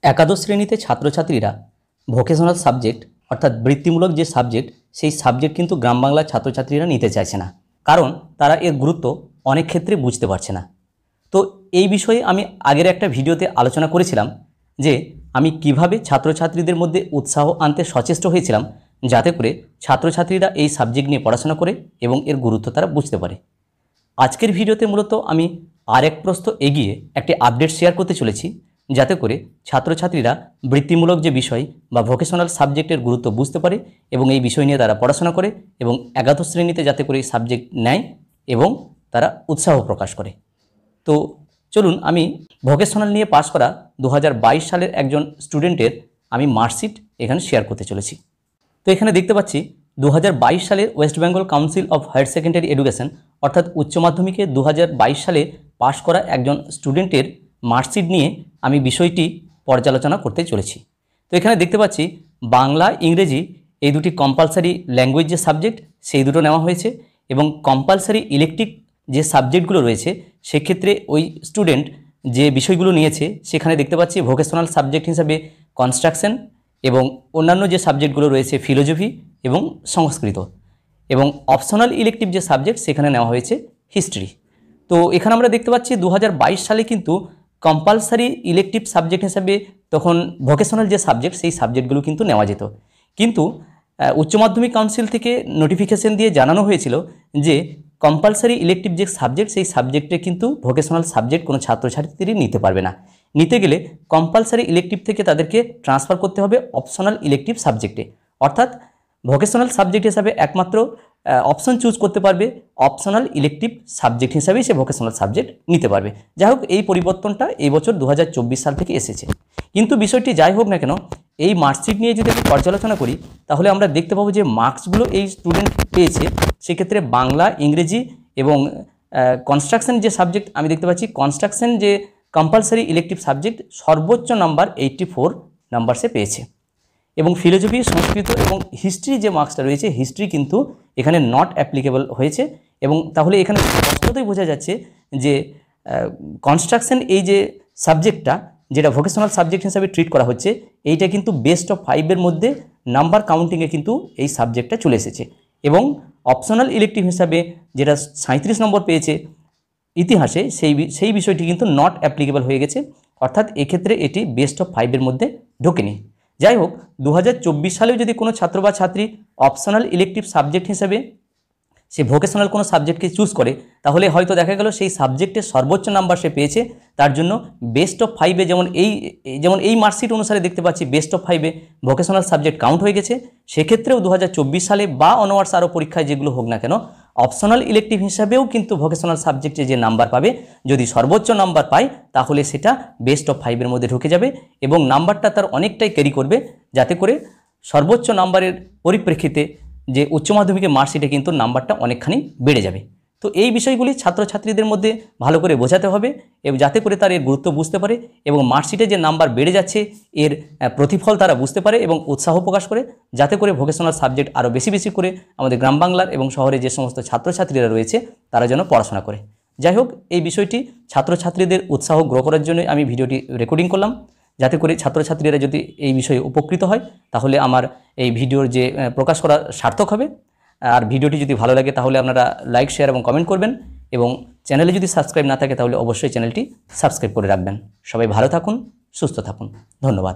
একাদশ শ্রেণীতে ছাত্রছাত্রীরা ভোকেশনাল সাবজেক্ট অর্থাৎ বৃত্তিমূলক যে সাবজেক্ট সেই সাবজেক্ট কিন্তু গ্রাম বাংলার ছাত্রছাত্রীরা নিতে চাইছে না, কারণ তারা এর গুরুত্ব অনেক ক্ষেত্রে বুঝতে পারছে না। তো এই বিষয়ে আমি আগের একটা ভিডিওতে আলোচনা করেছিলাম যে আমি কিভাবে ছাত্রছাত্রীদের মধ্যে উৎসাহ আনতে সচেষ্ট হয়েছিলাম যাতে করে ছাত্রছাত্রীরা এই সাবজেক্ট নিয়ে পড়াশোনা করে এবং এর গুরুত্ব তারা বুঝতে পারে। আজকের ভিডিওতে মূলত আমি আরেক প্রস্থ এগিয়ে একটি আপডেট শেয়ার করতে চলেছি যাতে করে ছাত্রছাত্রীরা বৃত্তিমূলক যে বিষয় বা ভোকেশনাল সাবজেক্টের গুরুত্ব বুঝতে পারে এবং এই বিষয় নিয়ে তারা পড়াশোনা করে এবং একাদশ শ্রেণীতে যাতে করে এই সাবজেক্ট নেয় এবং তারা উৎসাহ প্রকাশ করে। তো চলুন আমি ভোকেশনাল নিয়ে পাশ করা 2022 সালের একজন স্টুডেন্টের আমি মার্কশিট এখানে শেয়ার করতে চলেছি। তো এখানে দেখতে পাচ্ছি 2022 সালে West Bengal council of higher secondary education অর্থাৎ উচ্চ মাধ্যমিকে 2022 সালে পাশ করা একজন স্টুডেন্টের মার্কশিট নিয়ে আমি বিষয়টি পর্যালোচনা করতে চলেছি। তো এখানে দেখতে পাচ্ছি বাংলা ইংরেজি এই দুটি কম্পালসারি ল্যাঙ্গুয়েজ যে সাবজেক্ট সেই দুটো নেওয়া হয়েছে এবং কম্পালসারি ইলেকটিভ যে সাবজেক্টগুলো রয়েছে সেক্ষেত্রে ওই স্টুডেন্ট যে বিষয়গুলো নিয়েছে সেখানে দেখতে পাচ্ছি ভোকেশনাল সাবজেক্ট হিসাবে কনস্ট্রাকশন এবং অন্যান্য যে সাবজেক্টগুলো রয়েছে ফিলোজফি এবং সংস্কৃত, এবং অপশনাল ইলেকটিভ যে সাবজেক্ট সেখানে নেওয়া হয়েছে হিস্ট্রি। তো এখানে আমরা দেখতে পাচ্ছি 2022 সালে কিন্তু কম্পালসারি ইলেকটিভ সাবজেক্ট হিসাবে তখন ভোকেশনাল যে সাবজেক্ট সেই সাবজেক্টগুলো কিন্তু নেওয়া যেত, কিন্তু উচ্চ মাধ্যমিক কাউন্সিল থেকে নোটিফিকেশন দিয়ে জানানো হয়েছিল যে কম্পালসারি ইলেকটিভ যে সাবজেক্ট সেই সাবজেক্টে কিন্তু ভোকেশনাল সাবজেক্ট কোনো ছাত্রছাত্রী নিতে পারবে না। নিতে গেলে কম্পালসারি ইলেকটিভ থেকে তাদেরকে ট্রান্সফার করতে হবে অপশনাল ইলেকটিভ সাবজেক্টে, অর্থাৎ ভোকেশনাল সাবজেক্ট হিসাবে একমাত্র অপশন চুজ করতে পারবে অপশনাল ইলেকটিভ সাবজেক্ট হিসাবেই সে ভোকেশনাল সাবজেক্ট নিতে পারবে। যাই হোক এই পরিবর্তনটা এই বছর 2024 সাল থেকে এসেছে, কিন্তু বিষয়টি যাই হোক না কেন এই মার্কশিট নিয়ে যদি আমি পর্যালোচনা করি তাহলে আমরা দেখতে পাবো যে মার্কসগুলো এই স্টুডেন্ট পেয়েছে সেক্ষেত্রে বাংলা ইংরেজি এবং কনস্ট্রাকশন যে সাবজেক্ট আমি দেখতে পাচ্ছি কনস্ট্রাকশন যে কম্পালসারি ইলেকটিভ সাবজেক্ট সর্বোচ্চ নাম্বার 84 নাম্বার সে পেয়েছে, এবং ফিলোজফি সংস্কৃত এবং হিস্ট্রি যে মার্কসটা রয়েছে হিস্ট্রি কিন্তু এখানে নট অ্যাপ্লিকেবল হয়েছে। এবং তাহলে এখানে স্পষ্টতই বোঝা যাচ্ছে যে কনস্ট্রাকশন এই যে সাবজেক্টটা যেটা ভোকেশনাল সাবজেক্ট হিসাবে ট্রিট করা হচ্ছে এইটা কিন্তু বেস্ট অফ 5-এর মধ্যে নাম্বার কাউন্টিংয়ে কিন্তু এই সাবজেক্টটা চলে এসেছে, এবং অপশনাল ইলেকটিভ হিসাবে যেটা 37 নম্বর পেয়েছে ইতিহাসে সেই বিষয়টি কিন্তু নট অ্যাপ্লিকেবল হয়ে গেছে, অর্থাৎ এক্ষেত্রে এটি বেস্ট অফ 5-এর মধ্যে ঢোকেনি। যাই হোক 2024 সালেও যদি কোনো ছাত্র বা ছাত্রী অপশনাল ইলেকটিভ সাবজেক্ট হিসেবে সে ভোকেশনাল কোনো সাবজেক্টকে চুজ করে তাহলে হয়তো দেখা গেল সেই সাবজেক্টের সর্বোচ্চ নাম্বার সে পেয়েছে, তার জন্য বেস্ট অফ 5-এ যেমন এই মার্কশিট অনুসারে দেখতে পাচ্ছি বেস্ট অফ 5-এ ভোকেশনাল সাবজেক্ট কাউন্ট হয়ে গেছে, সেক্ষেত্রেও 2024 সালে বা অনার্স আরও পরীক্ষায় যেগুলো হোক না কেন অপশনাল ইলেকটিভ হিসাবেও কিন্তু ভোকেশনাল সাবজেক্টে যে নাম্বার পাবে যদি সর্বোচ্চ নাম্বার পায় তাহলে সেটা বেস্ট অফ 5-এর মধ্যে ঢুকে যাবে এবং নাম্বারটা তার অনেকটাই ক্যারি করবে, যাতে করে সর্বোচ্চ নাম্বারের পরিপ্রেক্ষিতে যে উচ্চ মাধ্যমিকের মার্কশিটে কিন্তু নাম্বারটা অনেকখানি বেড়ে যাবে। তো এই বিষয়গুলি ছাত্রছাত্রীদের মধ্যে ভালো করে বোঝাতে হবে এবং যাতে করে তার এর গুরুত্ব বুঝতে পারে এবং মার্কশিটে যে নাম্বার বেড়ে যাচ্ছে এর প্রতিফল তারা বুঝতে পারে এবং উৎসাহ প্রকাশ করে, যাতে করে ভোকেশনাল সাবজেক্ট আরও বেশি বেশি করে আমাদের গ্রাম বাংলার এবং শহরে যে সমস্ত ছাত্রছাত্রীরা রয়েছে তারা যেন পড়াশোনা করে। যাই হোক এই বিষয়টি ছাত্রছাত্রীদের উৎসাহ গ্রো করার জন্য আমি ভিডিওটি রেকর্ডিং করলাম, যাতে করে ছাত্রছাত্রীরা যদি এই বিষয়ে উপকৃত হয় তাহলে আমার এই ভিডিওর যে প্রকাশ করা সার্থক হবে। আর ভিডিওটি যদি ভালো লাগে তাহলে আপনারা লাইক শেয়ার এবং কমেন্ট করবেন, এবং চ্যানেলে যদি সাবস্ক্রাইব না থাকে তাহলে অবশ্যই চ্যানেলটি সাবস্ক্রাইব করে রাখবেন। সবাই ভালো থাকুন, সুস্থ থাকুন, ধন্যবাদ।